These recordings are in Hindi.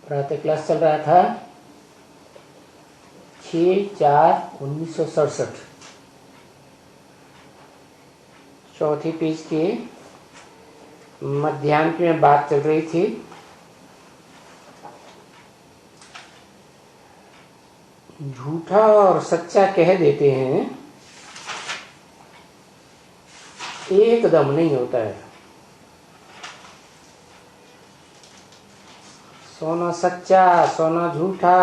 प्रातः क्लास चल रहा था 6/4/1967 चौथी पेज के मध्यांक में बात चल रही थी। झूठा और सच्चा कह देते हैं, एकदम नहीं होता है। सोना सच्चा, सोना झूठा,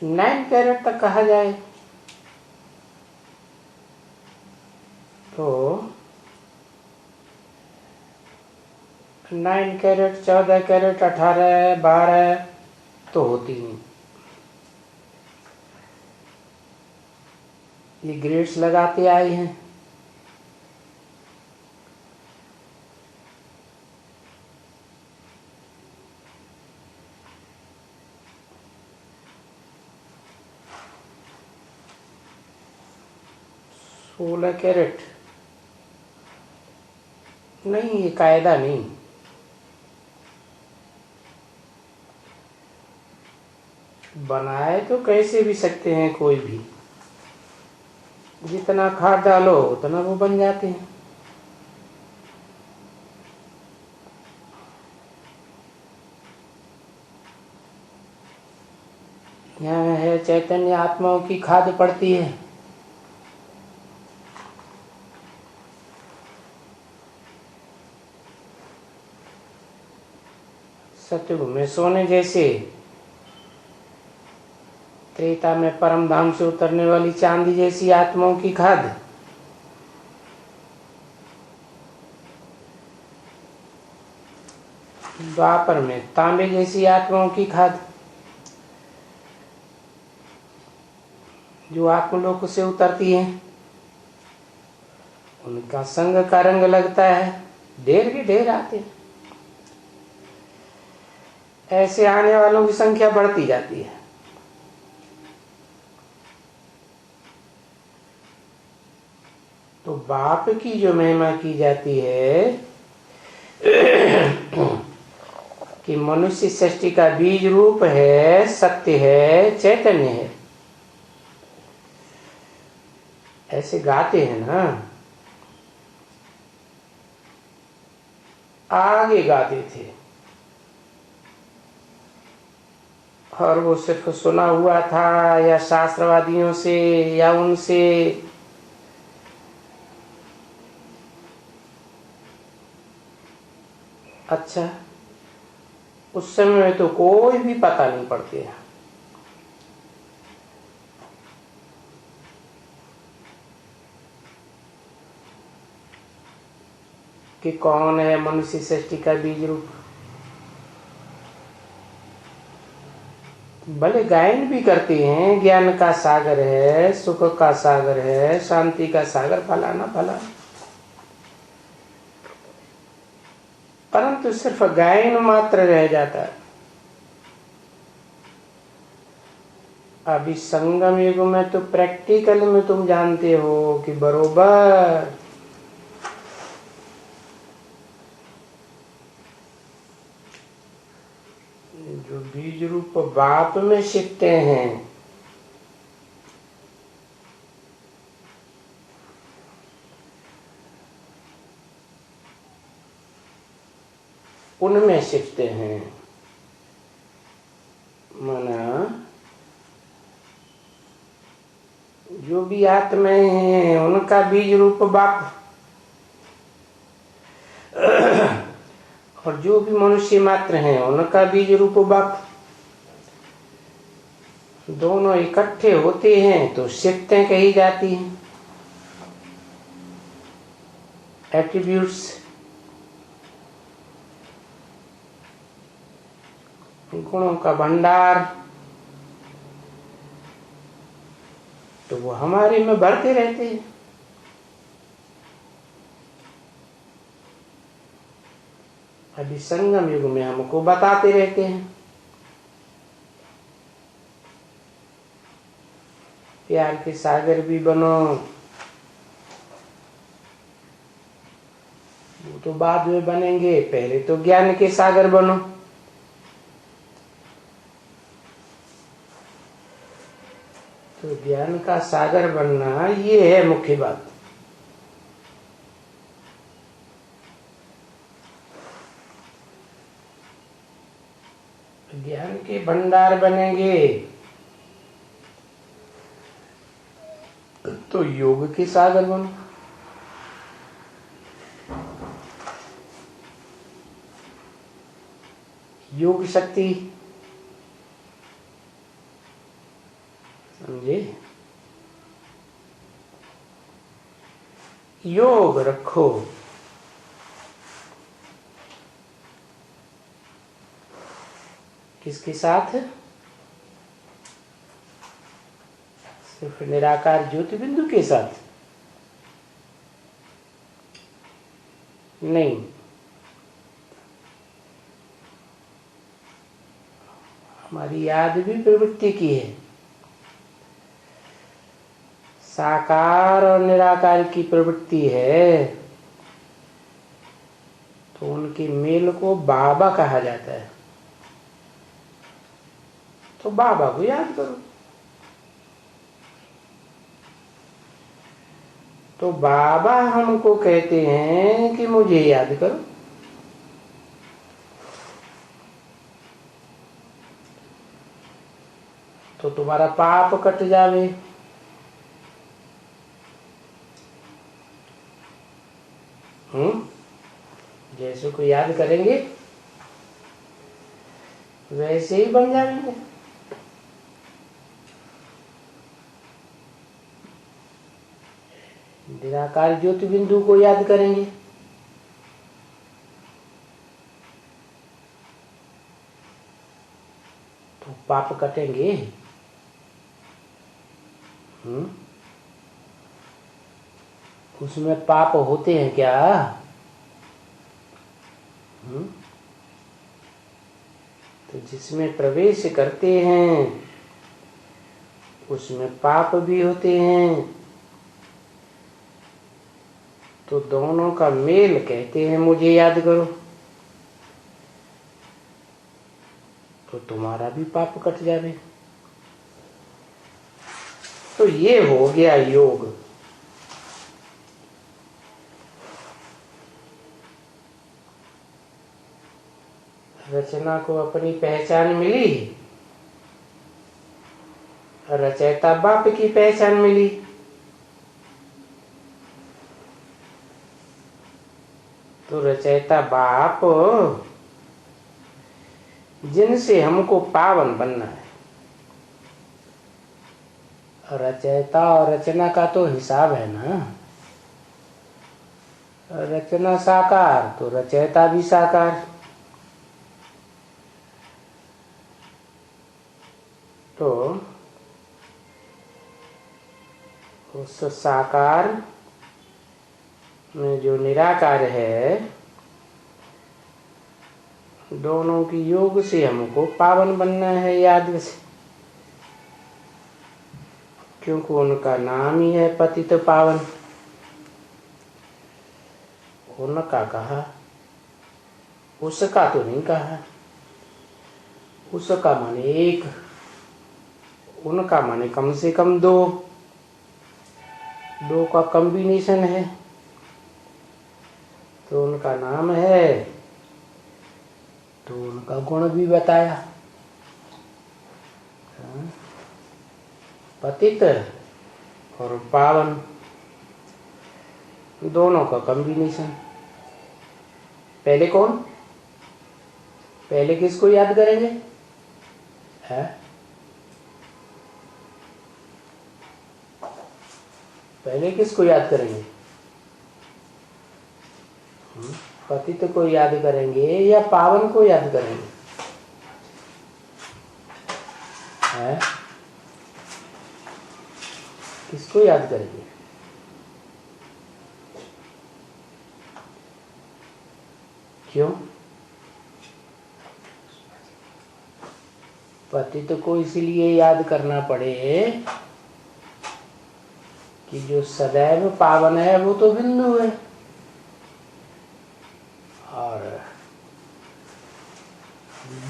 9 कैरेट तक कहा जाए तो 9 कैरेट, 14 कैरेट, 18, 12 तो होती नहीं। ये ग्रेड्स लगाते आए हैं। सोलह कैरेट नहीं, ये कायदा नहीं। बनाए तो कैसे भी सकते हैं कोई भी, जितना खाद डालो उतना वो बन जाते हैं। यहाँ है चैतन्य आत्माओं की खाद पड़ती है। सतयुग में सोने जैसे, त्रेता में परम धाम से उतरने वाली चांदी जैसी आत्माओं की खाद, द्वापर में तांबे जैसी आत्माओं की खाद, जो आत्मलोक से उतरती है उनका संग का रंग लगता है, ढेर के ढेर आते हैं। ऐसे आने वालों की संख्या बढ़ती जाती है। तो बाप की जो महिमा की जाती है कि मनुष्य सृष्टि का बीज रूप है, सत्य है, चैतन्य है, ऐसे गाते हैं ना। आगे गाते थे और वो सिर्फ सुना हुआ था, या शास्त्रवादियों से या उनसे। अच्छा, उस समय में तो कोई भी पता नहीं पड़ते हैं। कि कौन है मनुष्य सृष्टि का बीज रूप। भले गायन भी करते हैं, ज्ञान का सागर है, सुख का सागर है, शांति का सागर, फलाना फलाना, परंतु सिर्फ गायन मात्र रह जाता है। अभी संगम युग में तो प्रैक्टिकल में तुम जानते हो कि बरोबर जो बीज रूप बाप में छिपते हैं, उनमें छिपते हैं। माना जो भी आत्माएं हैं उनका बीज रूप बाप, और जो भी मनुष्य मात्र हैं उनका बीज रूप बाप, दोनों इकट्ठे होते हैं तो सिफ्तें कही जाती हैं, एट्रीब्यूट्स, गुणों का भंडार। तो वो हमारे में बढ़ते रहते हैं। अभी संगम युग में हमको बताते रहते हैं प्यार के सागर भी बनो। वो तो बाद में बनेंगे, पहले तो ज्ञान के सागर बनो। तो ज्ञान का सागर बनना ये है मुख्य बात। ज्ञान के भंडार बनेंगे तो योग के सागर बनो। योग शक्ति, समझे? योग रखो। किसके साथ? सिर्फ निराकार ज्योति बिंदु के साथ नहीं, हमारी याद भी प्रवृत्ति की है। साकार और निराकार की प्रवृत्ति है, तो उनके मेल को बाबा कहा जाता है। तो बाबा को याद करो। तो बाबा हमको कहते हैं कि मुझे याद करो। तो तुम्हारा पाप कट जावे। जैसे को याद करेंगे वैसे ही बन जाएंगे। निराकार ज्योति बिंदु को याद करेंगे तो पाप कटेंगे। उसमें पाप होते हैं क्या? तो जिसमें प्रवेश करते हैं उसमें पाप भी होते हैं। तो दोनों का मेल कहते हैं मुझे याद करो। तो तुम्हारा भी पाप कट जावे। तो ये हो गया योग। रचना को अपनी पहचान मिली, रचयिता बाप की पहचान मिली। तो रचयिता बाप जिनसे हमको पावन बनना है। रचयिता और रचना का तो हिसाब है ना। रचना साकार तो रचयिता भी साकार। तो उस साकार में जो निराकार है, दोनों की योग से हमको पावन बनना है याद से। क्योंकि उनका नाम ही है पतित पावन। उनका कहा, उसका तो नहीं कहा। उसका माने एक, उनका माने कम से कम दो। दो का कॉम्बिनेशन है तो उनका नाम है। तो उनका गुण भी बताया, पतित और पावन, दोनों का कॉम्बिनेशन। पहले कौन? पहले किसको याद करेंगे? है पहले किसको याद करेंगे? पतित को याद करेंगे या पावन को याद करेंगे? है किसको याद करेंगे? क्यों? पतित को इसलिए याद करना पड़े कि जो सदैव पावन है वो तो बिंदु है।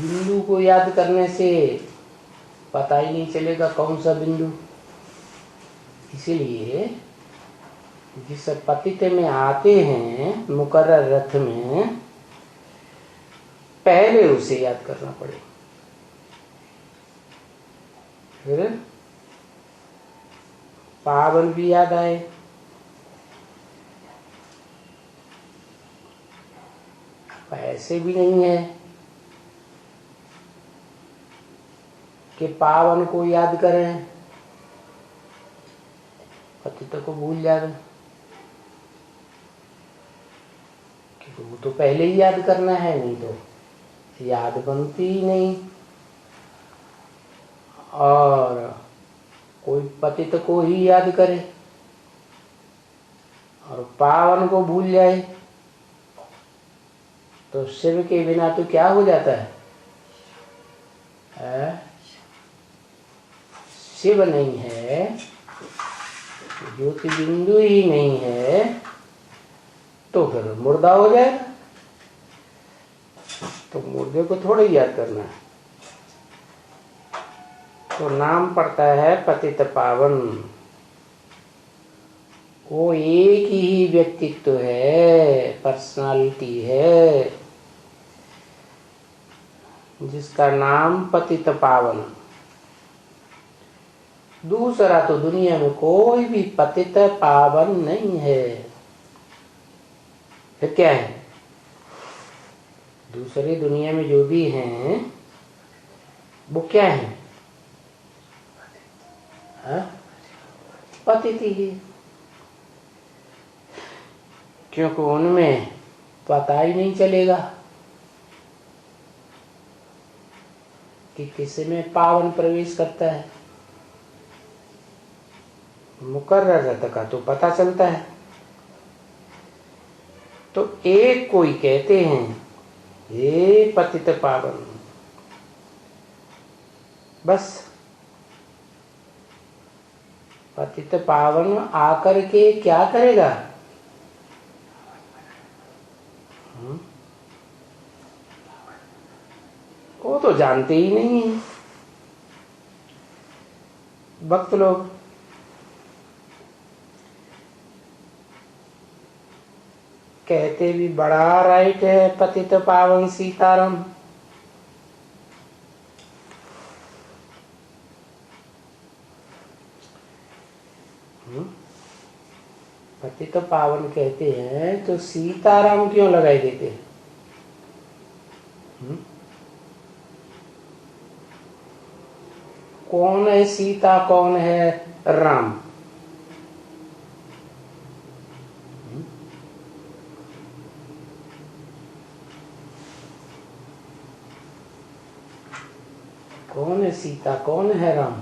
बिंदु को याद करने से पता ही नहीं चलेगा कौन सा बिंदु। इसीलिए जिस पतित में आते हैं मुकर्रर रथ में, पहले उसे याद करना पड़ेगा। फिर पावन भी याद आए। ऐसे भी नहीं है कि पावन को याद करें पतित को भूल जाए, क्योंकि वो तो पहले ही याद करना है, नहीं तो याद बनती ही नहीं। और कोई पतित को ही याद करे और पावन को भूल जाए तो शिव के बिना तो क्या हो जाता है? शिव नहीं है, ज्योति बिंदु ही नहीं है, तो फिर मुर्दा हो जाएगा। तो मुर्दे को थोड़ा ही याद करना है। तो नाम पड़ता है पतित पावन। वो एक ही व्यक्तित्व है, पर्सनालिटी है, जिसका नाम पतित पावन। दूसरा तो दुनिया में कोई भी पतित पावन नहीं है। फिर क्या है? दूसरी दुनिया में जो भी हैं वो क्या है? पतित ही। क्योंकि उनमें पता ही नहीं चलेगा कि किसी में पावन प्रवेश करता है। मुकर्रर रथ का तो पता चलता है। तो एक कोई कहते हैं ये पतित पावन, बस पतित पावन आकर के क्या करेगा? वो तो जानते ही नहीं है भक्त लोग। कहते भी बड़ा राइट है पतित पावन सीताराम। पतित पावन कहते हैं तो सीताराम क्यों लगाई देते हैं? कौन है सीता, कौन है राम? कौन है सीता, कौन है राम?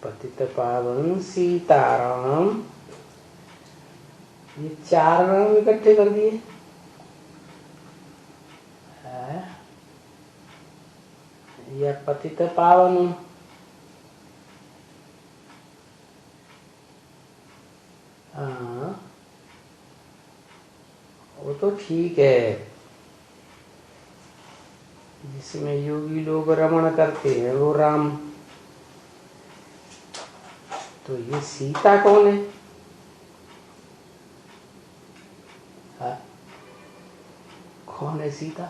पतित पावन सीताराम, ये चार नाम इकट्ठे कर दिए। यह पतित पावन, हाँ वो तो ठीक है, जिसमें योगी लोग रमण करते हैं वो राम। तो ये सीता कौन है? कौन है सीता?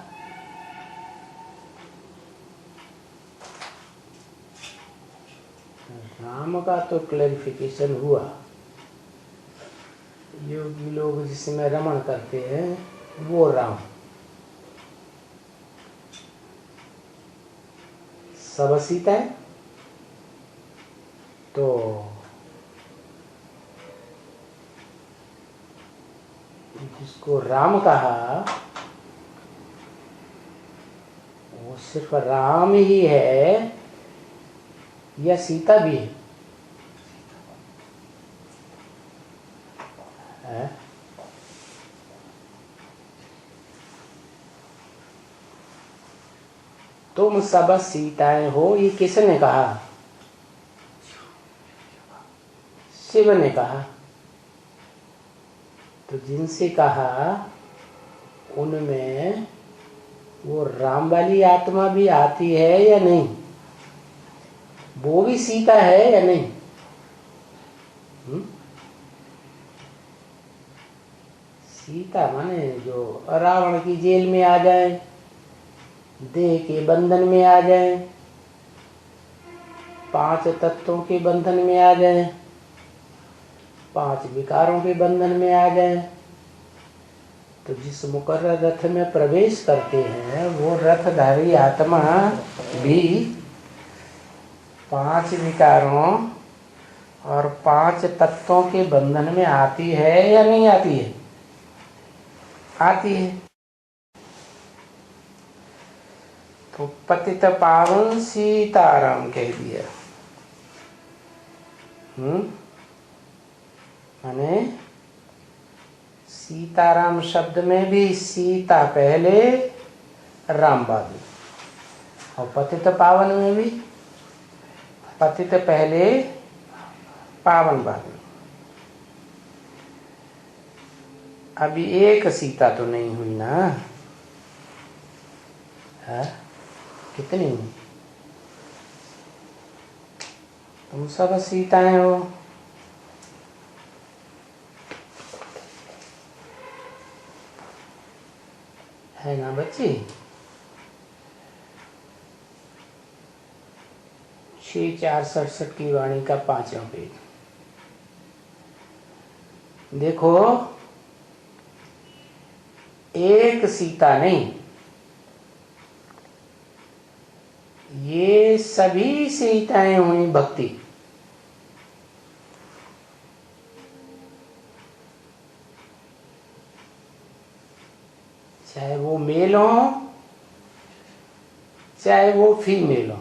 राम का तो क्लैरिफिकेशन हुआ। योगी लोग जिसमें रमण करते हैं वो राम। सब सीता है तो जिसको राम कहा वो सिर्फ राम ही है या सीता भी है? तुम सब सीताएं हो, ये किसने कहा? शिव ने कहा। तो जिनसे कहा उनमें वो राम वाली आत्मा भी आती है या नहीं? वो भी सीता है या नहीं? सीता माने जो रावण की जेल में आ जाए, देह के बंधन में आ जाए, 5 तत्वों के बंधन में आ जाए, 5 विकारों के बंधन में आ जाए, तो जिस मुकर्रर रथ में प्रवेश करते हैं वो रथधारी आत्मा भी 5 विकारों और 5 तत्वों के बंधन में आती है या नहीं आती है? आती है। तो पतित पावन सीताराम कह दिया। माने सीताराम शब्द में भी सीता पहले, राम बाद में, और पतित पावन में भी पतित पहले, पावन बाद में। अभी एक सीता तो नहीं हुई ना? है? कितनी हुई? तुम सब सीताएं हो। है ना बच्ची? 6:4:67 की वाणी का 5वां पेज देखो। एक सीता नहीं, ये सभी सीताएं हुई भक्ति। चाहे वो मेल हो चाहे वो फीमेल हो।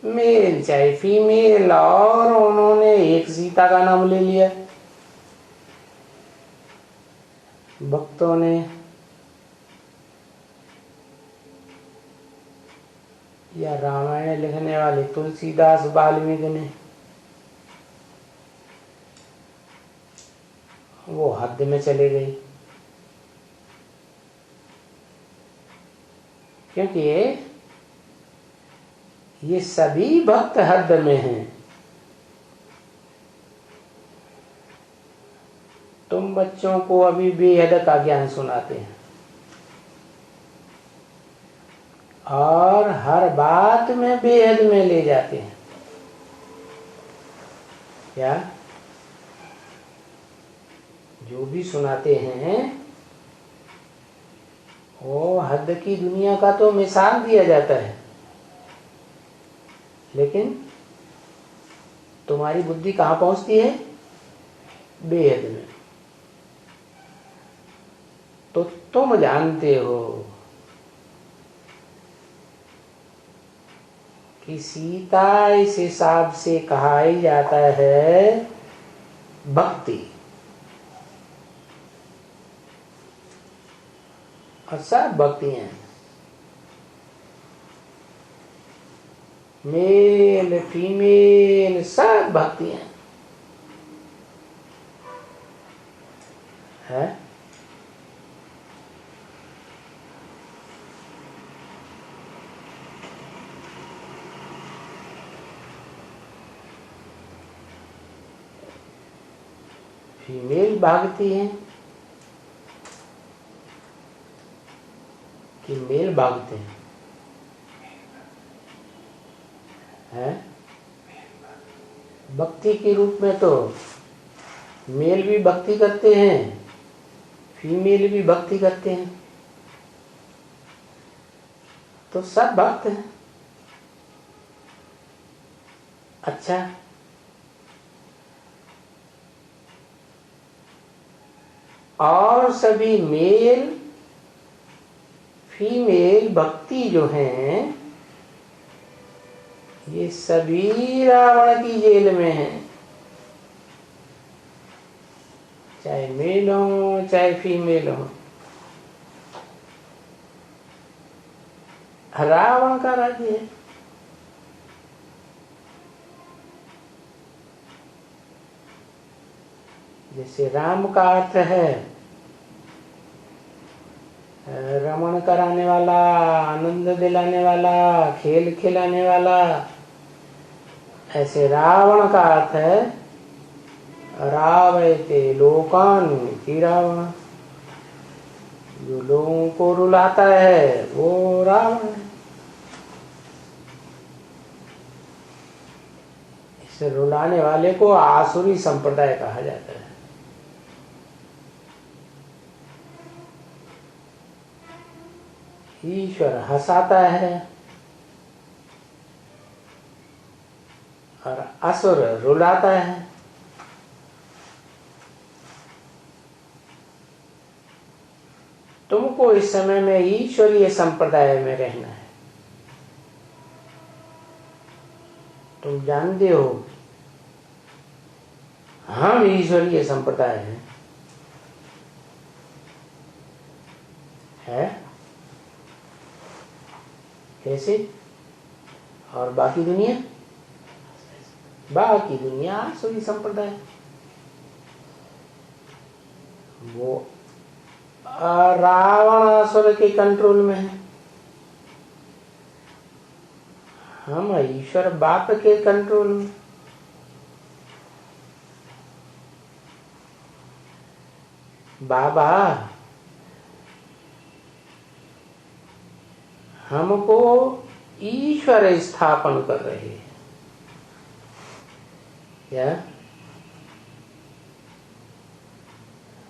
मेल चाहे फीमेल, और उन्होंने एक सीता का नाम ले लिया भक्तों ने, या रामायण लिखने वाले तुलसीदास वाल्मीकि ने, वो हद में चले गए। क्योंकि ये सभी भक्त हद में हैं। तुम बच्चों को अभी बेहद का ज्ञान सुनाते हैं और हर बात में बेहद में ले जाते हैं। क्या? जो भी सुनाते हैं वो हद की दुनिया का तो मिसाल दिया जाता है, लेकिन तुम्हारी बुद्धि कहाँ पहुंचती है? बेहद में। तो तुम जानते हो कि सीता इस हिसाब से कहा ही जाता है भक्ति। और सब भक्ति हैं, मेल फीमेल सब भक्ति हैं। है? फीमेल भागती हैं कि मेल भागते हैं? है? भक्ति के रूप में तो मेल भी भक्ति करते हैं, फीमेल भी भक्ति करते हैं, तो सब भक्त हैं। अच्छा, और सभी मेल फीमेल भक्ति जो हैं ये सभी रावण की जेल में हैं। चाहे मेल हो चाहे फीमेल हो। रावण का राज्य है। जैसे राम का अर्थ है रमण कराने वाला, आनंद दिलाने वाला, खेल खिलाने वाला, ऐसे रावण का अर्थ है रावयते लोकान इति रावण, जो लोगों को रुलाता है वो रावण है। इसे रुलाने वाले को आसुरी संप्रदाय कहा जाता है। ईश्वर हंसाता है और असुर रुलाता है। तुमको इस समय में ईश्वरीय संप्रदाय में रहना है। तुम जानते हो हम ईश्वरीय संप्रदाय हैं, है? कैसे? और बाकी दुनिया आसुरी संप्रदाय। वो रावण असुर के कंट्रोल में है, हम ईश्वर बाप के कंट्रोल में। बाबा हमको ईश्वर स्थापन कर रहे हैं। क्या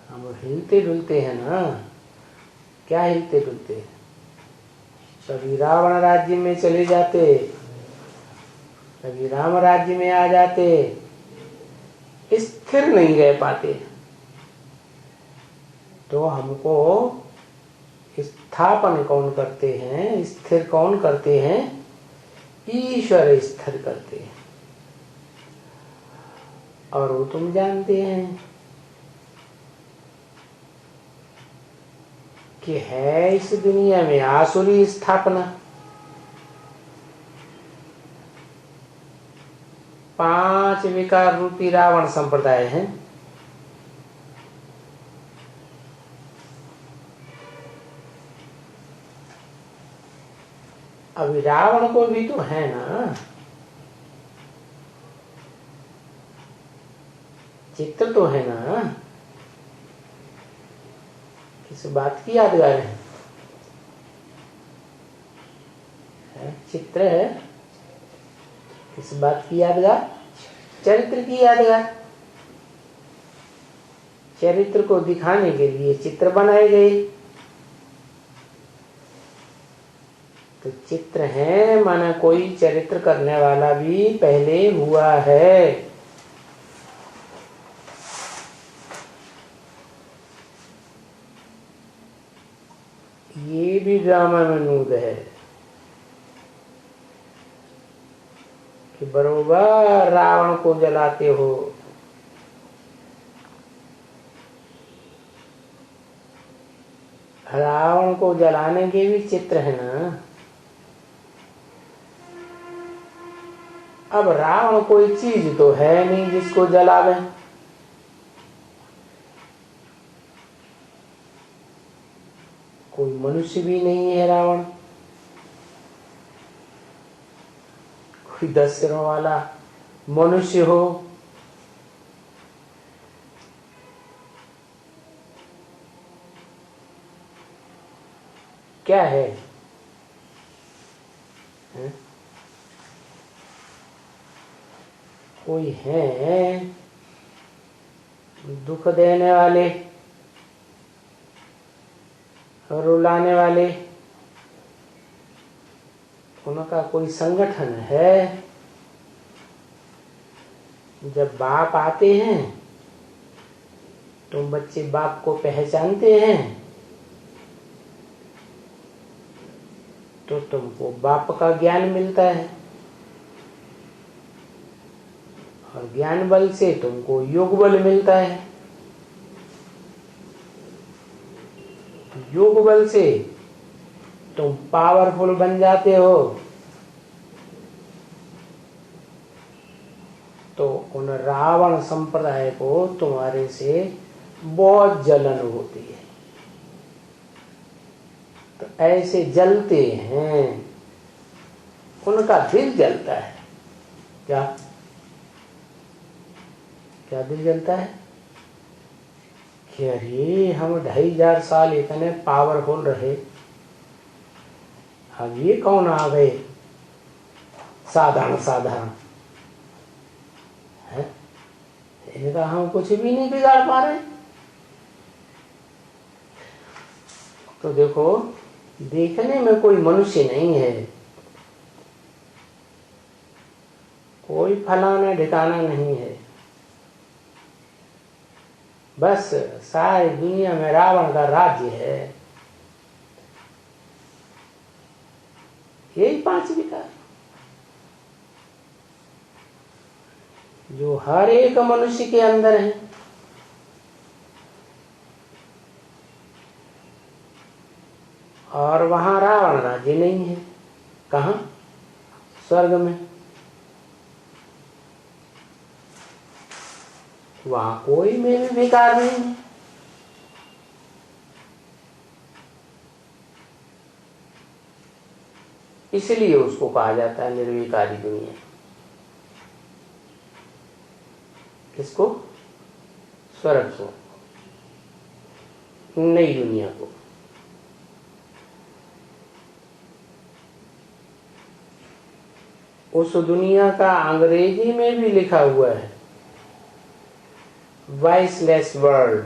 हम हिलते डुलते हैं ना? क्या हिलते डुलते? कभी रावण राज्य में चले जाते, कभी राम राज्य में आ जाते, स्थिर नहीं रह पाते। तो हमको स्थापन कौन करते हैं, स्थिर कौन करते हैं? ईश्वर स्थिर करते हैं। और वो तुम जानते हैं कि है इस दुनिया में आसुरी स्थापना। 5 विकार रूपी रावण संप्रदाय है। अभी रावण को भी तो है ना, चित्र तो है ना। किस बात की यादगार है? चित्र है। किस बात की यादगार? चरित्र की यादगार। चरित्र को दिखाने के लिए चित्र बनाए गए। तो चित्र है माना कोई चरित्र करने वाला भी पहले हुआ है। ये भी ड्रामा में नूद है कि बरोबर रावण को जलाते हो। रावण को जलाने के भी चित्र है ना। अब रावण कोई चीज तो है नहीं जिसको जलावे। कोई मनुष्य भी नहीं है रावण। कोई 10 सिरों वाला मनुष्य हो। क्या है? कोई है दुख देने वाले, रुलाने वाले, उनका कोई संगठन है। जब बाप आते हैं तुम बच्चे बाप को पहचानते हैं तो तुमको बाप का ज्ञान मिलता है और ज्ञान बल से तुमको योग बल मिलता है। योग बल से तुम पावरफुल बन जाते हो तो उन रावण संप्रदाय को तुम्हारे से बहुत जलन होती है। तो ऐसे जलते हैं, उनका दिल जलता है। क्या क्या दिल जलता है कि अरे हम 2500 साल इतने पावरफुल रहे, अब ये कौन आ गए साधारण साधारण है, इनका हम कुछ भी नहीं बिगाड़ पा रहे। तो देखो, देखने में कोई मनुष्य नहीं है, कोई फलाना ठिकाना नहीं है, बस सारी दुनिया में रावण का राज्य है। यही 5 विकार जो हर एक मनुष्य के अंदर है। और वहां रावण राज्य नहीं है। कहाँ? स्वर्ग में। वहां कोई में भी विकार नहीं है। इसलिए उसको कहा जाता है निर्विकारी दुनिया। किसको? स्वर्ग को, नई दुनिया को। उस दुनिया का अंग्रेजी में भी लिखा हुआ है वाइसलेस वर्ल्ड,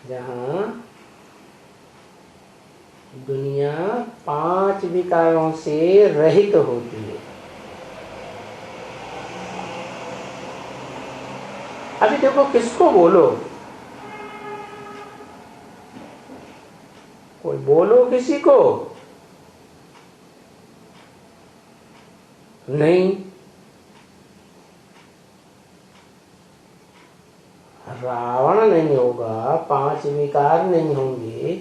जहां दुनिया 5 विकारों से रहित होती है। अभी देखो, किसको बोलो, कोई बोलो किसी को नहीं। रावण नहीं होगा, 5 विकार नहीं होंगे,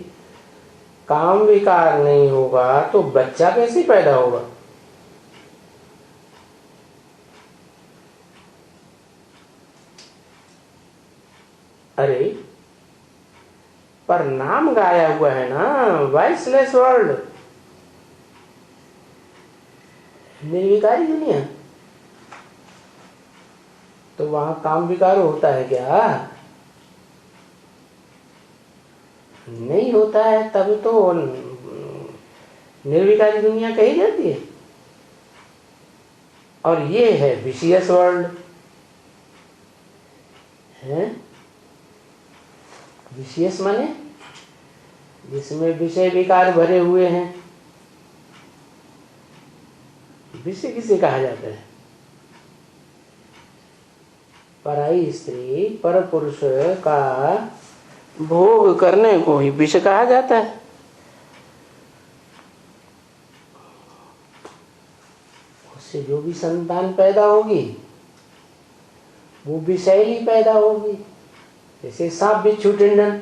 काम विकार नहीं होगा, तो बच्चा कैसे पैदा होगा? अरे पर नाम गाया हुआ है ना, वॉइसलेस वर्ल्ड, निर्विकारी दुनिया। तो वहां काम विकार होता है क्या? नहीं होता है, तब तो निर्विकारी दुनिया कही जाती है। और ये है विशियस वर्ल्ड है। विशियस माने जिसमें विषय विकार भरे हुए हैं। विषय किसे कहा जाता है? पराई स्त्री पर पुरुष का भोग करने को ही विषय कहा जाता है। उससे जो भी संतान पैदा होगी वो विषैली पैदा होगी। जैसे सांप बिच्छू टिंडन,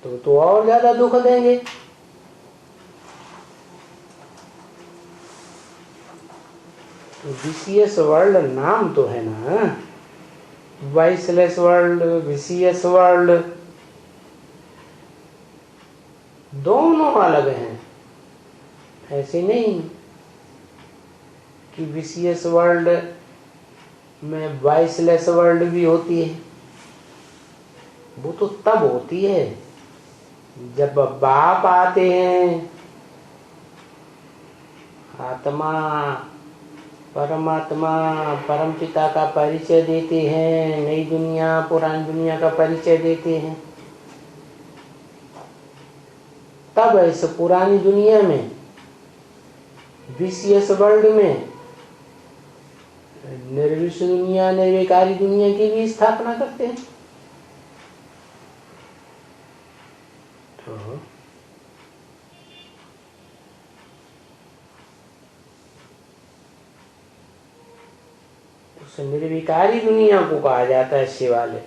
तो और ज्यादा दुख देंगे। तो विशियस वर्ल्ड नाम तो है ना, वॉइसलेस वर्ल्ड, विशियस वर्ल्ड, दोनों अलग हैं। ऐसे नहीं कि विशियस वर्ल्ड में वॉइसलेस वर्ल्ड भी होती है। वो तो तब होती है जब बाप आते हैं, आत्मा परमात्मा परम पिता का परिचय देते हैं, नई दुनिया पुरानी दुनिया का परिचय देते हैं। तब इस पुरानी दुनिया में, विशियस वर्ल्ड में, निर्विष दुनिया, निर्विकारी दुनिया की भी स्थापना करते हैं। तो उस निर्विकारी दुनिया को कहा जाता है शिवालय।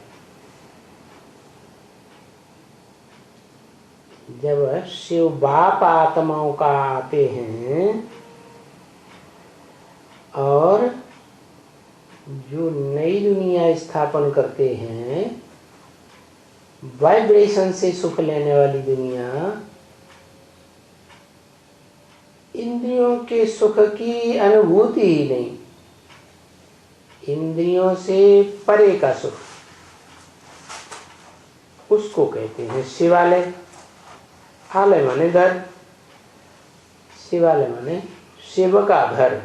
जब शिव बाप आत्माओं का आते हैं और जो नई दुनिया स्थापन करते हैं, वाइब्रेशन से सुख लेने वाली दुनिया, इंद्रियों के सुख की अनुभूति ही नहीं, इंद्रियों से परे का सुख, उसको कहते हैं शिवालय। आलय माने घर, शिवालय माने शिव का घर।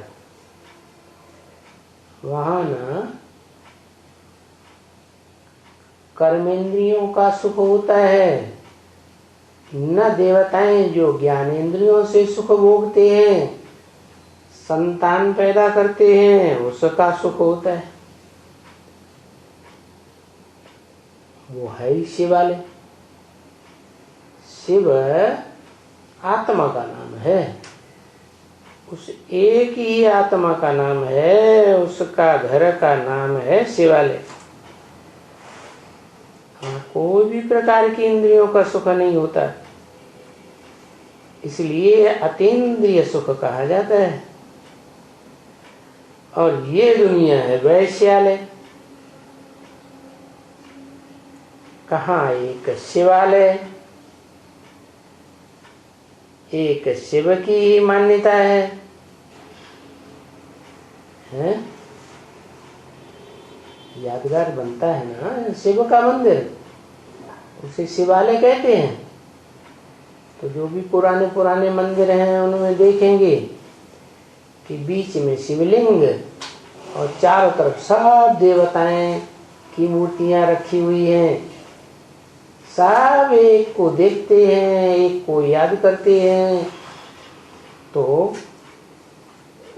वहां न कर्मेंद्रियों का सुख होता है, न देवताएं जो ज्ञानेंद्रियों से सुख भोगते हैं, संतान पैदा करते हैं, उसका सुख होता है। वो है ही शिवालय। शिव आत्मा का नाम है, उस एक ही आत्मा का नाम है, उसका घर का नाम है शिवालय। कोई भी प्रकार की इंद्रियों का सुख नहीं होता, इसलिए अतीन्द्रिय सुख कहा जाता है। और ये दुनिया है वैश्यालय। कहाँ एक शिवालय, एक शिव की मान्यता है? यादगार बनता है ना शिव का मंदिर, उसे शिवालय कहते हैं। तो जो भी पुराने पुराने मंदिर हैं उनमें देखेंगे कि बीच में शिवलिंग और चारों तरफ सब देवताएं की मूर्तियां रखी हुई हैं। सब एक को देखते हैं, एक को याद करते हैं, तो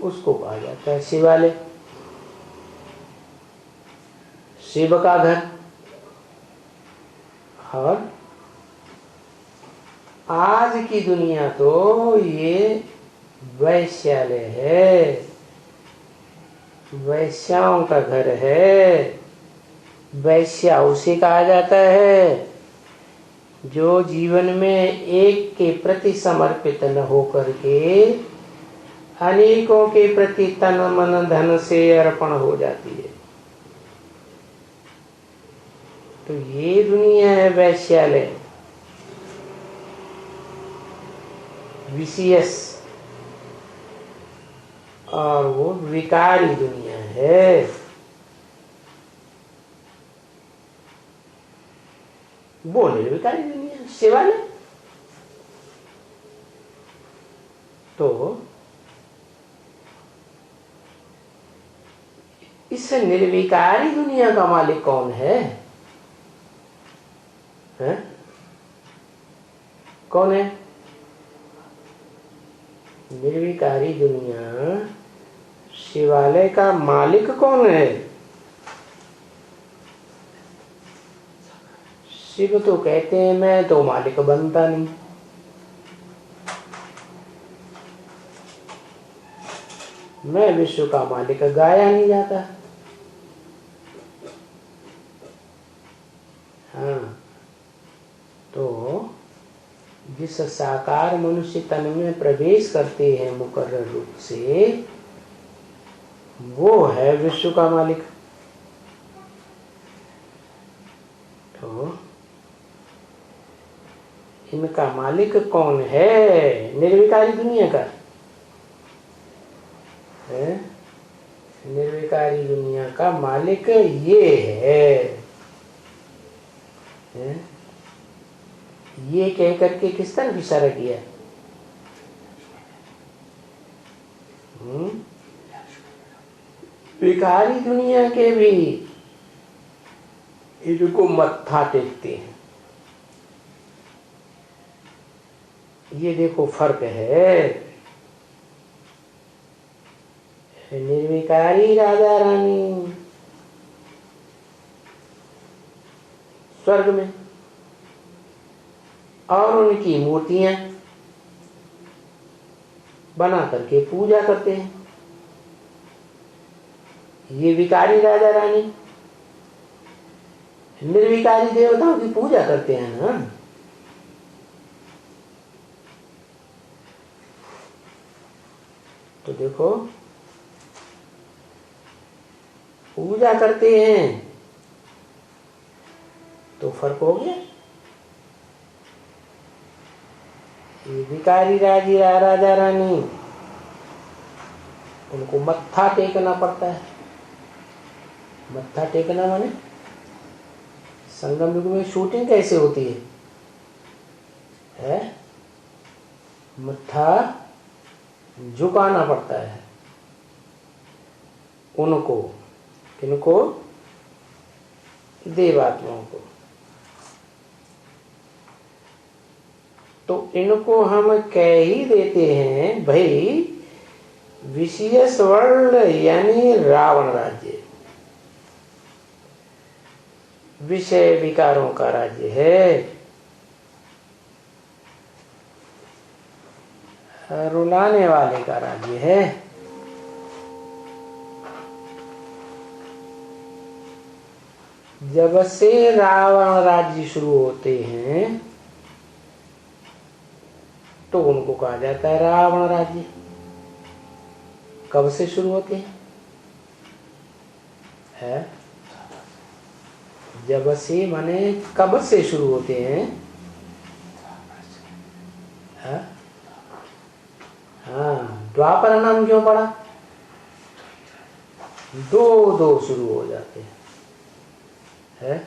उसको कहा जाता है शिवालय, शिव का घर। और आज की दुनिया तो ये वैश्यालय है, वैश्याओं का घर है। वैश्या उसे कहा जाता है जो जीवन में एक के प्रति समर्पित न होकर के अनेकों के प्रति तन मन धन से अर्पण हो जाती है। तो ये दुनिया है वैश्यालय, विशियस, और वो विकारी दुनिया है। वो निर्विकारी दुनिया शिवालय। तो इस निर्विकारी दुनिया का मालिक कौन है? कौन है? निर्विकारी दुनिया शिवालय का मालिक कौन है? शिव तो कहते हैं मैं तो मालिक बनता नहीं, मैं विश्व का मालिक गाया नहीं जाता। हाँ, तो जिस साकार मनुष्य तन में प्रवेश करते हैं मुकर्रर रूप से, वो है विश्व का मालिक। तो इनका मालिक कौन है? निर्विकारी दुनिया का है? निर्विकारी दुनिया का मालिक ये है। ये कह करके किस तरह इशारा किया? विकारी दुनिया के भी इनको मत्था टेकते हैं। ये देखो फर्क है। निर्विकारी राजा रानी स्वर्ग में, और उनकी मूर्तियां बना करके पूजा करते हैं। ये विकारी राजा रानी निर्विकारी देवताओं की पूजा करते हैं ना। तो देखो पूजा करते हैं तो फर्क हो गया। ये भिखारी राजा रानी, उनको मत्था टेकना पड़ता है। मत्था टेकना माने संगम युग में शूटिंग कैसे होती है? मत्था झुकाना पड़ता है उनको। किनको? देवात्माओं को। तो इनको हम कह ही देते हैं भाई विशियस वर्ल्ड यानी रावण राज्य, विषय विकारों का राज्य है, रुलाने वाले का राज्य है। जब से रावण राज्य शुरू होते हैं तो उनको कहा जाता है रावण राज्य। कब से शुरू होते हैं? जब से माने कब से शुरू होते हैं? हाँ, द्वापर नाम क्यों पड़ा? दो शुरू हो जाते हैं।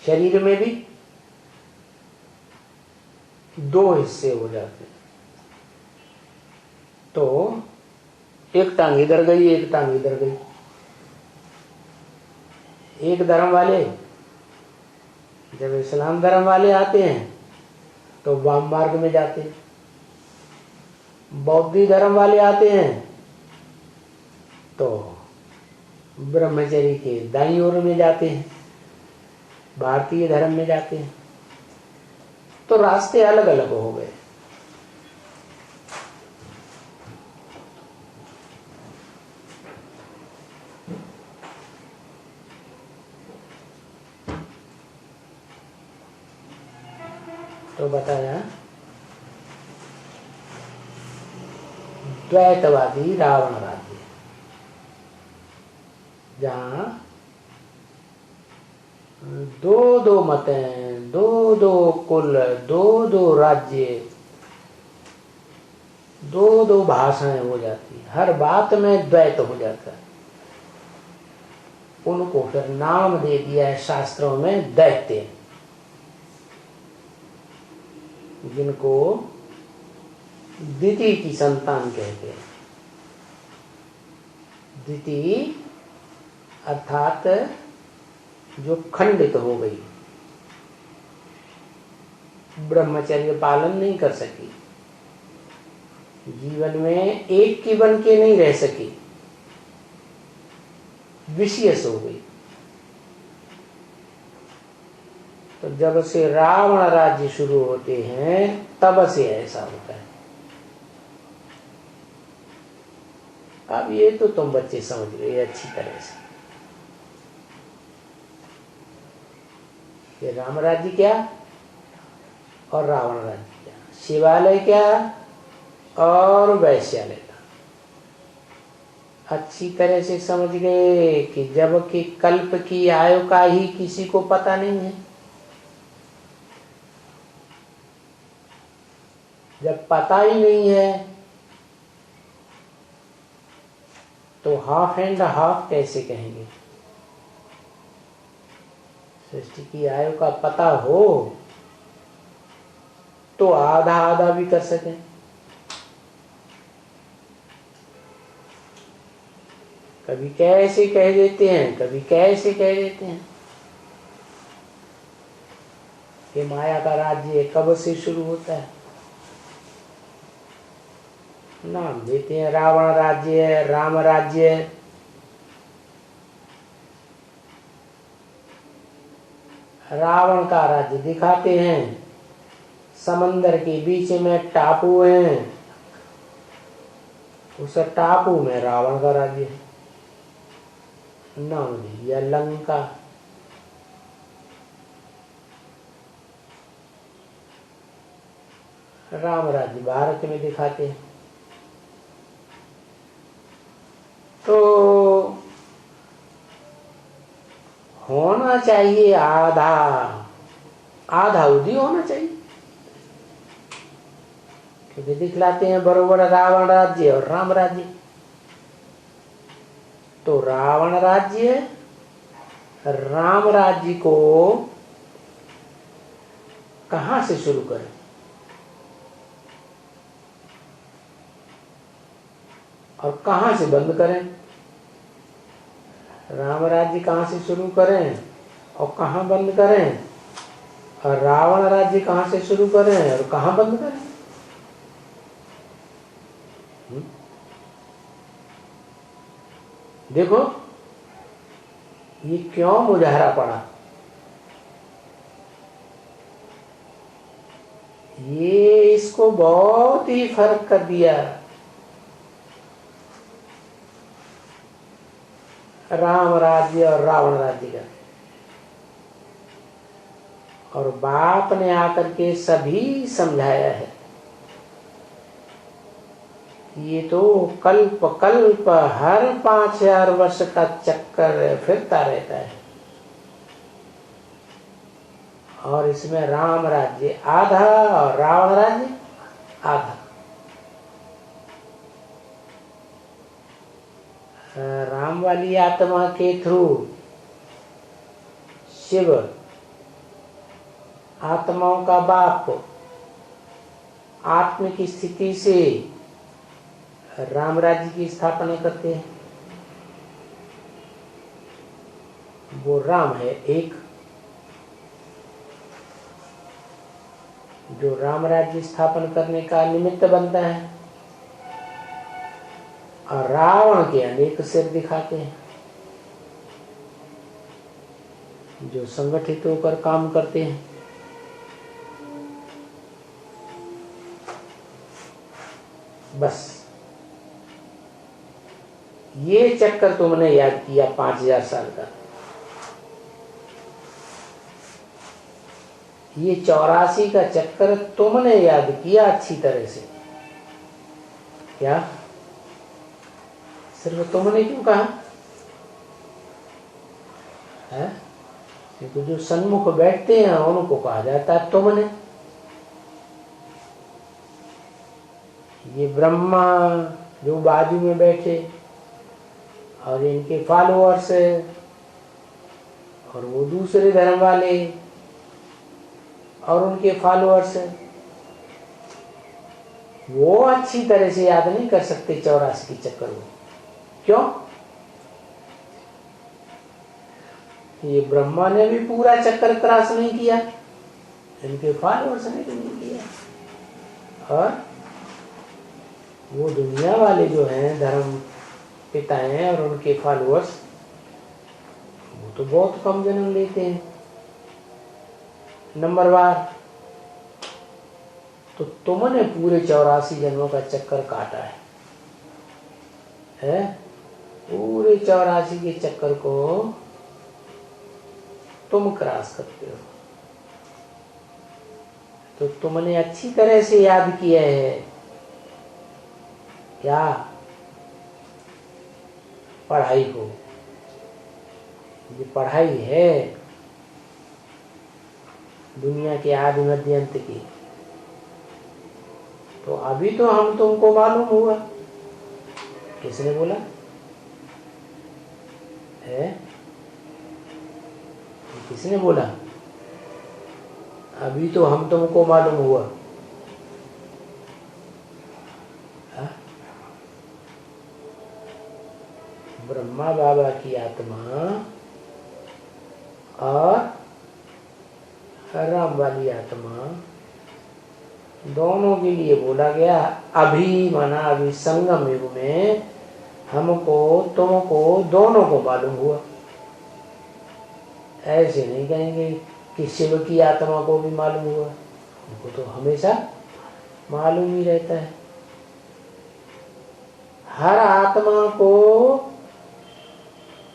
शरीर में भी दो हिस्से हो जाते हैं। तो एक टांग इधर गई, एक टांग इधर गई। एक धर्म वाले, जब इस्लाम धर्म वाले आते हैं तो वाम मार्ग में जाते हैं। बौद्ध धर्म वाले आते हैं तो ब्रह्मचर्य के दाईं ओर में जाते हैं। भारतीय धर्म में जाते हैं। तो रास्ते अलग अलग हो गए। तो बताया द्वैतवादी रावण राज्य, जहां दो मतें, दो कुल, दो राज्य, दो भाषाएं हो जाती, हर बात में द्वैत हो जाता है। उनको फिर नाम दे दिया है शास्त्रों में दैत्य, जिनको दिति की संतान कहते हैं। दिति अर्थात जो खंडित हो गई, ब्रह्मचर्य पालन नहीं कर सकी, जीवन में एक की बन के नहीं रह सकी, विशियस हो गई। तो जब से रावण राज्य शुरू होते हैं तब से ऐसा होता है। अब ये तो तुम बच्चे समझ गए अच्छी तरह से कि राम राज्य क्या और रावण राज्य क्या, शिवालय क्या और वैश्यालय का। अच्छी तरह से समझ गए कि जब कि कल्प की आयु का ही किसी को पता नहीं है। जब पता ही नहीं है तो हाफ एंड हाफ कैसे कहेंगे? सृष्टि की आयु का पता हो तो आधा आधा भी कर सके। कभी कैसे कह देते हैं, कभी कैसे कह देते हैं कि माया का राज्य कब से शुरू होता है। नाम देते हैं रावण राज्य है, राम राज्य है। रावण का राज्य दिखाते हैं, समंदर के बीच में टापू है, उस टापू में रावण का राज्य है। नाम दिया लंका। राम राज्य भारत में दिखाते हैं। तो होना चाहिए आधा आधा उदी होना चाहिए, क्योंकि दिखलाते हैं बरोबर रावण राज्य और राम राज्य। तो रावण राज्य राम राज्य को कहां से शुरू करें? और कहां से बंद करें? राम राज्य कहां से शुरू करें और कहां बंद करें? और रावण राज्य कहां से शुरू करें और कहां बंद करें? देखो ये क्यों मुजाहरा पड़ा। ये इसको बहुत ही फर्क कर दिया। राम राज्य और रावण राज्य का। और बाप ने आकर के सभी समझाया है। ये तो कल्प कल्प हर 5000 वर्ष का चक्कर फिरता रहता है। और इसमें राम राज्य आधा और रावण राज्य आधा। राम वाली आत्मा के थ्रू शिव आत्माओं का बाप आत्म की स्थिति से राम राज्य की स्थापना करते हैं। वो राम है एक, जो राम राज्य स्थापन करने का निमित्त बनता है। और रावण के अनेक सिर दिखाते हैं, जो संगठित होकर काम करते हैं। बस ये चक्कर तुमने याद किया 5000 साल का। ये 84 का चक्कर तुमने याद किया अच्छी तरह से। क्या सिर्फ तुमने क्यों कहा है? क्योंकि जो सन्मुख बैठते हैं उनको कहा जाता है तुमने। ये ब्रह्मा जो बाजू में बैठे और इनके फॉलोअर्स और वो दूसरे धर्म वाले और उनके फॉलोअर्स, वो अच्छी तरह से याद नहीं कर सकते 84 की चक्कर को। क्यों? ये ब्रह्मा ने भी पूरा चक्कर क्रॉस नहीं किया, इनके फॉलोअर्स ने भी नहीं किया। और वो दुनिया वाले जो हैं धर्म पिता हैं और उनके फॉलोअर्स, वो तो बहुत कम जन्म लेते हैं नंबरवार। तो तुमने पूरे 84 जन्मों का चक्कर काटा है? पूरे 84 के चक्कर को तुम क्रॉस करते हो। तो तुमने अच्छी तरह से याद किया है क्या? पढ़ाई को। ये पढ़ाई है दुनिया के आदि मध्य अंत की। तो अभी तो हम तुमको मालूम हुआ। किसने बोला है? किसने बोला? अभी तो हम तुमको मालूम हुआ। ब्रह्मा बाबा की आत्मा और राम वाली आत्मा दोनों के लिए बोला गया। अभी माना अभी संगम युग में हमको तुमको दोनों को मालूम हुआ। ऐसे नहीं कहेंगे कि शिव की आत्मा को भी मालूम हुआ, उनको तो हमेशा मालूम ही रहता है। हर आत्मा को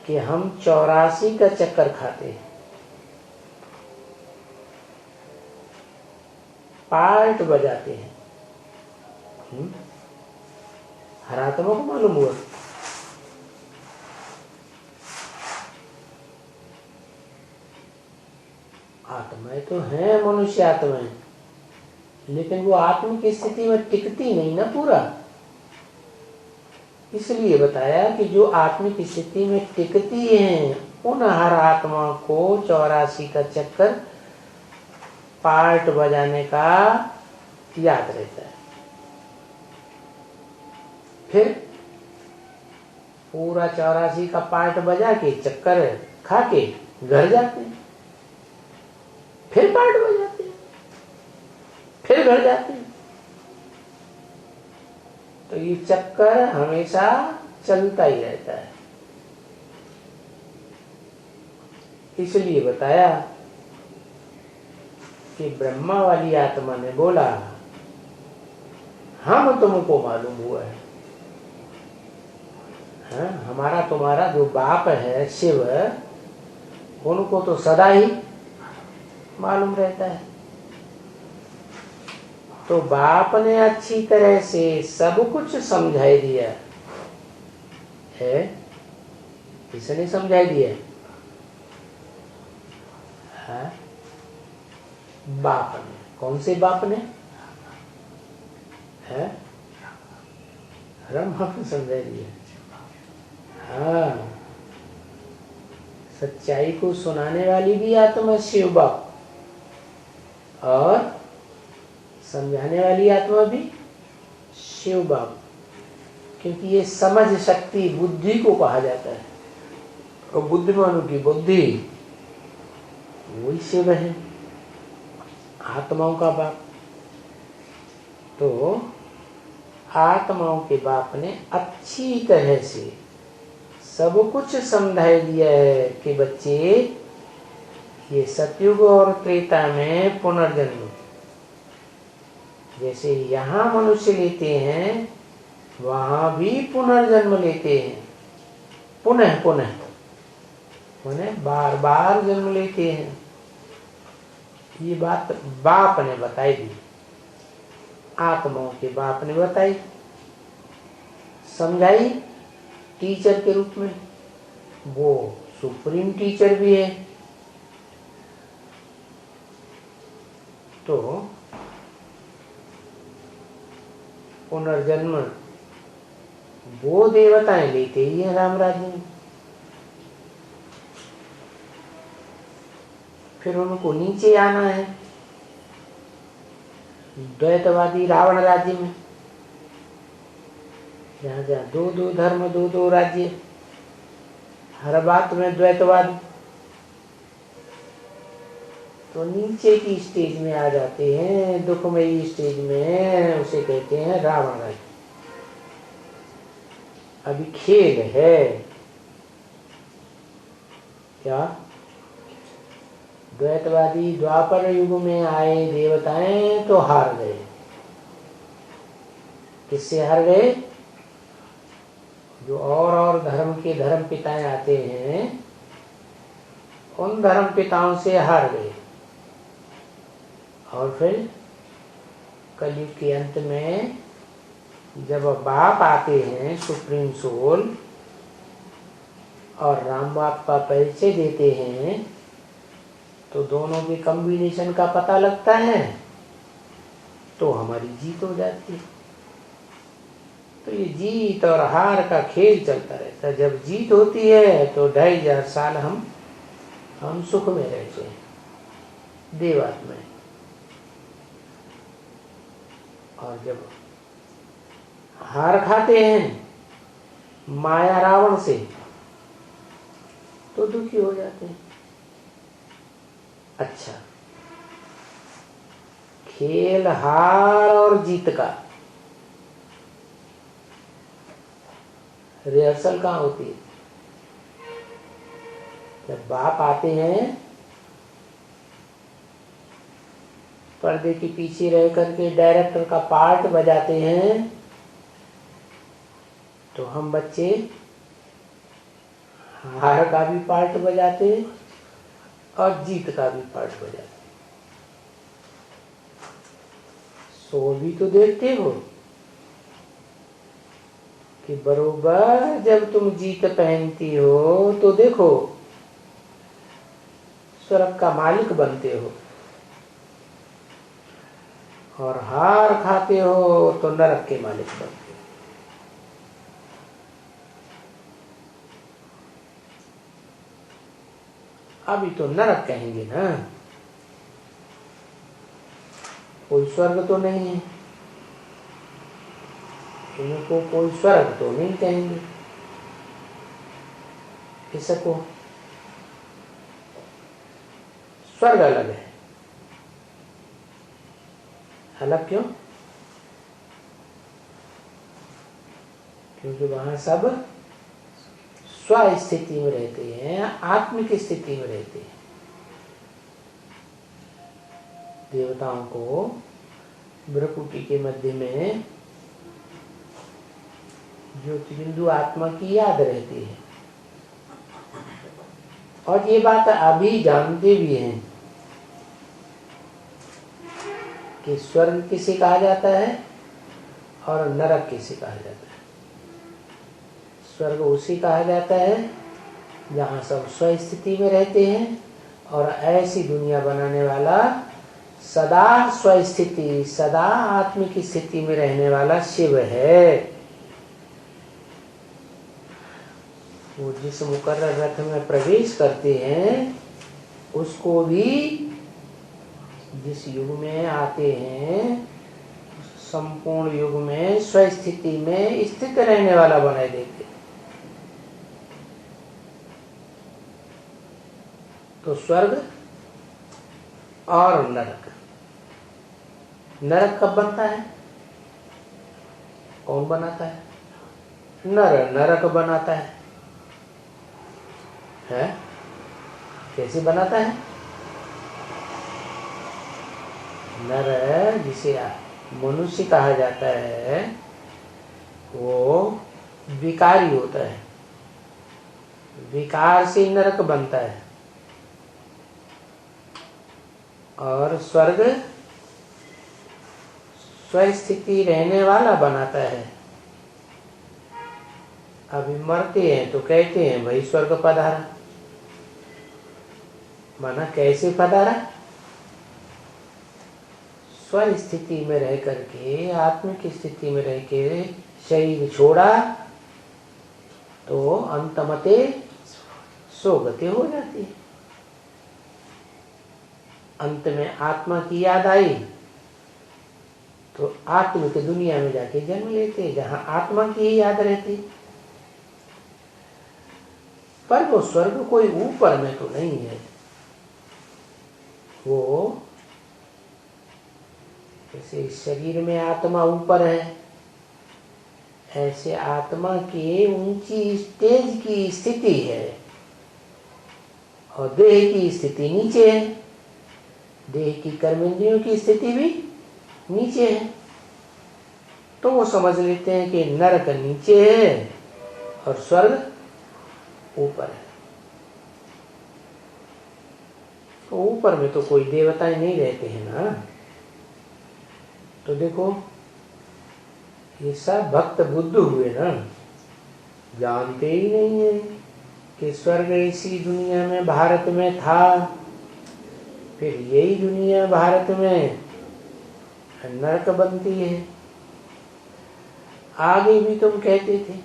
कि हम 84 का चक्कर खाते हैं, पार्ट बजाते हैं। हर आत्मा को मालूम हुआ। आत्माएं तो हैं, मनुष्य आत्माएं, लेकिन वो आत्म की स्थिति में टिकती नहीं ना पूरा। इसलिए बताया कि जो आत्म की स्थिति में टिकती हैं उन हर आत्मा को 84 का चक्कर पार्ट बजाने का याद रहता है। फिर पूरा 84 का पार्ट बजा के चक्कर खा के घर जाते हैं, फिर पार्ट बजाते हैं, फिर घर जाते हैं। तो ये चक्कर हमेशा चलता ही रहता है। इसलिए बताया कि ब्रह्मा वाली आत्मा ने बोला हम तुमको मालूम हुआ है। हाँ, हमारा तुम्हारा जो बाप है शिव, उनको तो सदा ही मालूम रहता है। तो बाप ने अच्छी तरह से सब कुछ समझाई दिया है। किसने समझाई दिया? हाँ? बाप ने। कौन से बाप ने? है ब्रह्मा ने समझाई दिया। हाँ, सच्चाई को सुनाने वाली भी आत्मा शिव बाप, और समझाने वाली आत्मा भी शिव बाप। क्योंकि ये समझ शक्ति बुद्धि को कहा जाता है, और बुद्धिमानों की बुद्धि वही शिव है, आत्माओं का बाप। तो आत्माओं के बाप ने अच्छी तरह से सब कुछ समझाई दिया है कि बच्चे, ये सतयुग और त्रेता में पुनर्जन्म जैसे यहाँ मनुष्य लेते हैं, वहां भी पुनर्जन्म लेते हैं। पुनः पुनः माने बार बार जन्म लेते हैं। ये बात बाप ने बताई दी, आत्माओं के बाप ने बताई, समझाई टीचर के रूप में। वो सुप्रीम टीचर भी है। तो पुनर्जन्म वो देवताएं लेते ही है राम राज्य में। फिर उनको नीचे आना है द्वैतवादी रावण राज्य में, जहाँ जहाँ दो दो धर्म, दो दो राज्य, हर बात में द्वैतवाद। तो नीचे की स्टेज में आ जाते हैं, दुखमयी स्टेज में, उसे कहते हैं रावण राज्य। अभी खेल है क्या? द्वैतवादी द्वापर युग में आए देवताएं तो हार गए। किससे हार गए? जो और धर्म के धर्म पिताएं आते हैं, उन धर्म पिताओं से हार गए। और फिर कलयुग के अंत में जब बाप आते हैं सुप्रीम सोल, और राम बाप का परिचय देते हैं, तो दोनों के कॉम्बिनेशन का पता लगता है, तो हमारी जीत हो जाती है। तो ये जीत और हार का खेल चलता रहता है। जब जीत होती है तो 2500 साल हम सुख में रहते हैं देवात्मा में, और जब हार खाते हैं माया रावण से, तो दुखी हो जाते हैं। अच्छा, खेल हार और जीत का रिहर्सल कहाँ होती है? जब बाप आते हैं पर्दे के पीछे रह करके डायरेक्टर का पार्ट बजाते हैं, तो हम बच्चे हार का भी पार्ट बजाते हैं और जीत का भी पार्ट बजाते हैं। शो भी तो देखते हो, कि बरोबर जब तुम जीत पहनती हो तो देखो स्वर्ग का मालिक बनते हो, और हार खाते हो तो नरक के मालिक बनते हो। अभी तो नरक कहेंगे ना, कोई स्वर्ग तो नहीं है, इनको कोई स्वर्ग तो नहीं कहेंगे इसको। स्वर्ग अलग है। अलग क्यों? क्योंकि वहां सब स्व स्थिति में रहते हैं, आत्मिक स्थिति में रहते हैं। देवताओं को ब्रह्मकुटी के मध्य में ज्योतिबिंदु आत्मा की याद रहती है। और ये बात अभी जानते भी हैं कि स्वर्ग किसे कहा जाता है और नरक किसे कहा जाता है। स्वर्ग उसे कहा जाता है जहाँ सब स्वस्थिति में रहते हैं, और ऐसी दुनिया बनाने वाला सदा स्वस्थिति, सदा आत्मिक स्थिति में रहने वाला शिव है। वो जिस मुकर्रर रथ में प्रवेश करते हैं उसको भी जिस युग में आते हैं संपूर्ण युग में स्वस्थिति में स्थित रहने वाला बनाए देते। तो स्वर्ग और नरक, नरक कब बनता है? कौन बनाता है? नरक बनाता है। कैसे बनाता है? नर जिसे मनुष्य कहा जाता है वो विकारी होता है, विकार से नरक बनता है। और स्वर्ग स्वस्थिति रहने वाला बनाता है। अभी मरते हैं तो कहते हैं भाई स्वर्ग पधारा, माना कैसे पधारा? स्वस्थिति में रह करके, आत्मिक स्थिति में रह के शरीर छोड़ा तो अंतमते सोगति हो जाती है। अंत में आत्मा की याद आई तो आत्मिक दुनिया में जाके जन्म लेते जहां आत्मा की ही याद रहती। पर वो स्वर्ग कोई ऊपर में तो नहीं है, वो जैसे शरीर में आत्मा ऊपर है ऐसे आत्मा की ऊंची स्टेज की स्थिति है और देह की स्थिति नीचे है। देह की कर्मेंद्रियों की स्थिति भी नीचे है। तो वो समझ लेते हैं कि नरक नीचे है और स्वर्ग ऊपर है। तो ऊपर में तो कोई देवताएं नहीं रहते हैं ना। तो देखो ये सब भक्त बुद्ध हुए ना, जानते ही नहीं है कि स्वर्ग इसी दुनिया में भारत में था, फिर यही दुनिया भारत में नरक बनती है। आगे भी तुम कहते थे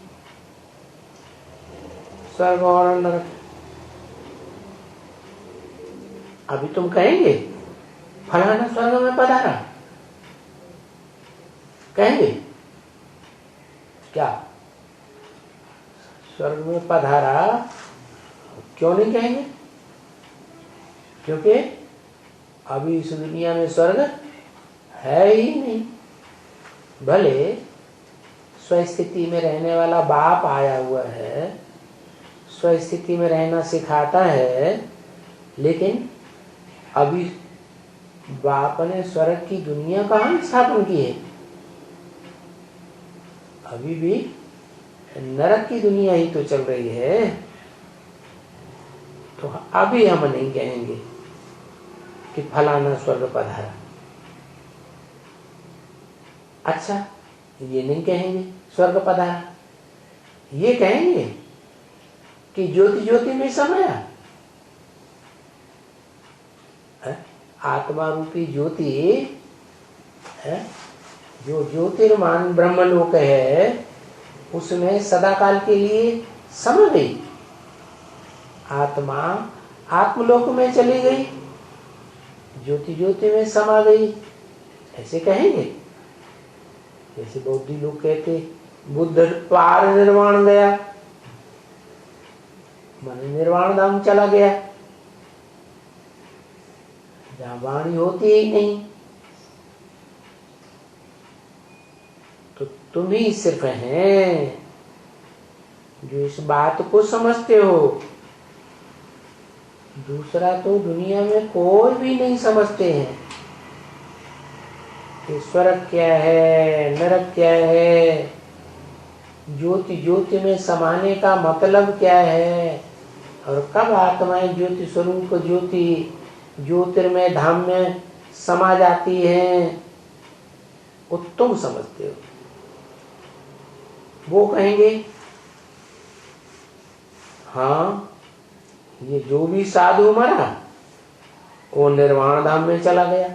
स्वर्ग और नरक, अभी तुम कहेंगे फलाना स्वर्ग में पधारा, कहेंगे क्या? स्वर्ग में पधारा क्यों नहीं कहेंगे? क्योंकि अभी इस दुनिया में स्वर्ग है ही नहीं। भले स्वस्थिति में रहने वाला बाप आया हुआ है, स्वस्थिति में रहना सिखाता है, लेकिन अभी बाप ने स्वर्ग की दुनिया कहाँ स्थापन की है? अभी भी नरक की दुनिया ही तो चल रही है। तो अभी हम नहीं कहेंगे कि फलाना स्वर्ग पधारा। अच्छा, ये नहीं कहेंगे स्वर्ग पधारा, ये कहेंगे कि ज्योति ज्योति में समाया है? आत्मा रूपी ज्योति है, जो ज्योतिर्मान ब्रह्मलोक है, उसमें सदाकाल के लिए समा गई। आत्मा आत्मलोक में चली गई, ज्योति ज्योति में समा गई, ऐसे कहेंगे। जैसे बौद्धि लोग कहते बुद्ध पार निर्वाण गया, माने निर्वाण धाम चला गया, जहां वाणी होती ही नहीं। तो तुम ही सिर्फ हैं जो इस बात को समझते हो, दूसरा तो दुनिया में कोई भी नहीं समझते हैं कि स्वर्ग क्या है, नरक क्या है, ज्योति ज्योति में समाने का मतलब क्या है, और कब आत्माएं ज्योति स्वरूप ज्योति ज्योतिर्मय धाम में समा जाती हैं, वो तुम समझते हो। वो कहेंगे हाँ, ये जो भी साधु मरा वो निर्वाण धाम में चला गया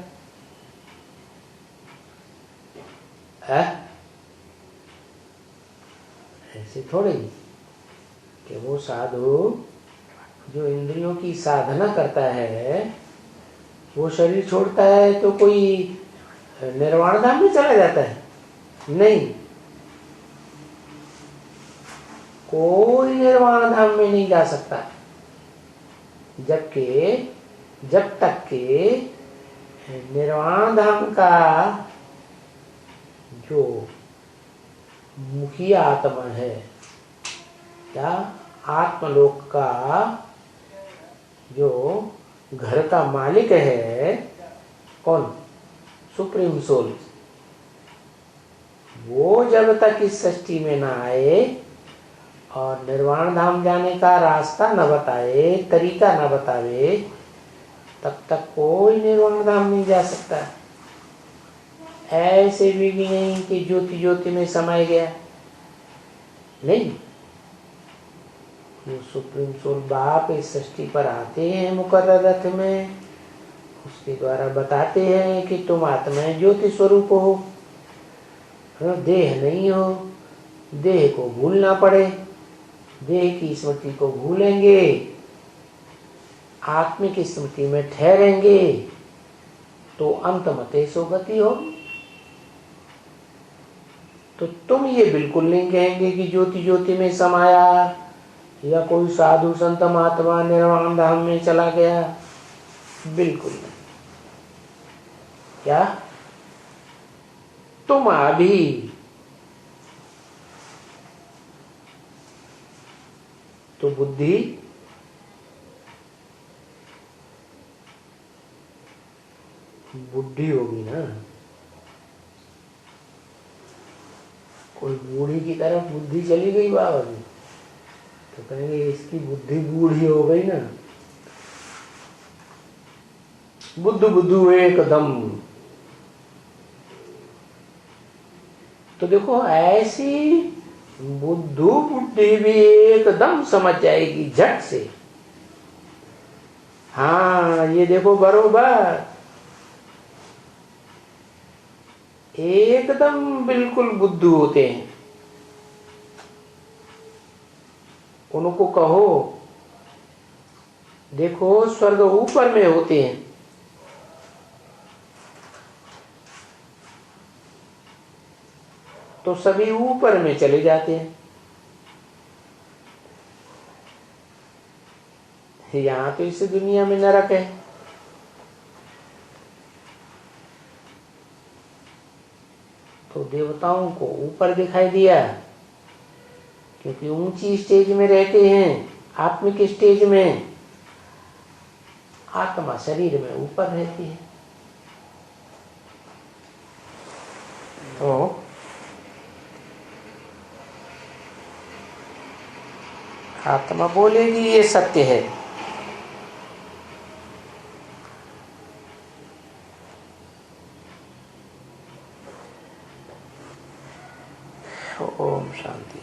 है। ऐसे थोड़ी कि वो साधु जो इंद्रियों की साधना करता है, वो शरीर छोड़ता है तो कोई निर्वाण धाम में चला जाता है? नहीं, कोई निर्वाण धाम में नहीं जा सकता जब तक के निर्वाण धाम का जो मुखिया आत्मा है या आत्मलोक का जो घर का मालिक है, कौन? Supreme soul. वो जब तक इस सृष्टि में ना आए और निर्वाण धाम जाने का रास्ता न बताए, तरीका न बतावे, तब तक कोई निर्वाण धाम नहीं जा सकता। ऐसे भी नहीं कि ज्योति ज्योति में समाया गया, नहीं। जो सुप्रीम सोल बाप इस सृष्टि पर आते हैं मुकर्रर रथ में, उसके द्वारा बताते हैं कि तुम आत्मा ज्योति स्वरूप हो, देह नहीं हो, देह को भूलना पड़े, देह की स्मृति को भूलेंगे, आत्मिक स्मृति में ठहरेंगे तो अंतमते सो गति हो। तो तुम ये बिल्कुल नहीं कहेंगे कि ज्योति ज्योति में समाया या कोई साधु संत महात्मा निर्वाण धाम में चला गया, बिल्कुल नहीं। क्या तुम अभी तो बुद्धि बुद्धि होगी ना, कोई बूढ़ी की तरफ बुद्धि चली गई बाबा जी, तो कहेंगे इसकी बुद्धि बूढ़ी हो गई ना। बुद्धू बुद्धू एकदम। तो देखो ऐसी बुद्धू बुद्धि भी एकदम समझ जाएगी झट से। हाँ, ये देखो बरोबर एकदम बिल्कुल बुद्धू होते हैं। उनको कहो देखो स्वर्ग ऊपर में होते हैं, तो सभी ऊपर में चले जाते हैं। यहाँ तो इस दुनिया में नरक है। तो देवताओं को ऊपर दिखाई दिया क्योंकि ऊंची स्टेज में रहते हैं, आत्मिक स्टेज में। आत्मा शरीर में ऊपर रहती है। तो आत्मा बोलेगी ये सत्य है। ओम शांति।